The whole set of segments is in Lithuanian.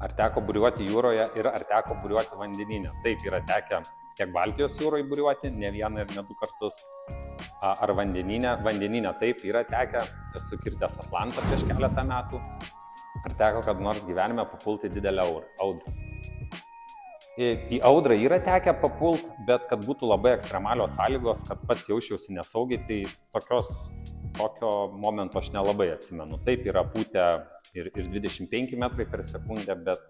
Ar teko buriuoti jūroje ir ar teko buriuoti vandenyne? Taip, yra tekę tiek Baltijos jūroje buriuoti, ne vieną ir ne du kartus. Ar vandenyne? Vandenyne taip, yra tekę, esu kirtęs Atlantą prieš keletą metų. Ar teko kad nors gyvenime papulti didelę audrą? Į audrą yra tekę papult, bet kad būtų labai ekstremalios sąlygos, kad pats jausčiausi nesaugiai, tai tokio momento aš nelabai atsimenu. Taip, yra pūtę ir 25 metrai per sekundę, bet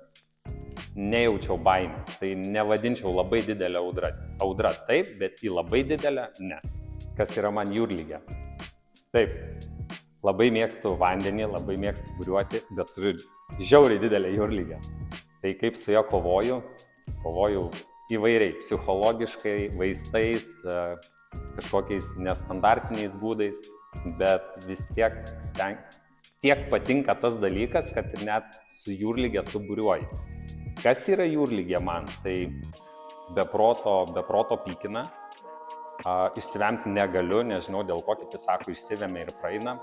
nejaučiau baimės. Tai nevadinčiau labai didelę audrą. Audra taip, bet į labai didelę ne. Kas yra man jūrligė? Taip, labai mėgstu vandenį, labai mėgstu buriuoti, bet turiu žiauriai didelę jūrligę. Tai kaip su ją kovoju? Kovoju įvairiai, psichologiškai, vaistais, kažkokiais nestandartiniais būdais, bet vis tiek patinka tas dalykas, kad net su jūrligė tu buriuoji. Kas yra jūrligė man? Tai be proto pykina, išsivemti negaliu, nežinau dėl ko kiti sako, išsivemia ir praeina.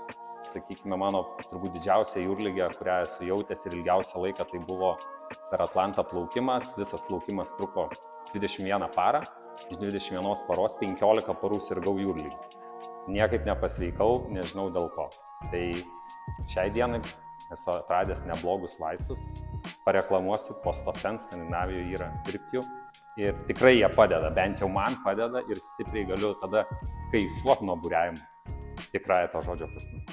Sakykime, mano turbūt didžiausia jūrligė, kurią esu jautęs ir ilgiausią laiką, tai buvo per Atlantą plaukimas. Visas plaukimas truko 21 parą, iš 21 paros 15 parų sirgau jūrligę. Niekaip nepasveikau, nežinau dėl ko. Tai šiai dienai esu atradęs neblogus vaistus, pareklamuosiu, Postofen Skandinavijoje yra pirkti jų ir tikrai jie padeda, bent jau man padeda ir stipriai galiu tada kaifuot nuo buriavimo, tikrąja to žodžio prasme.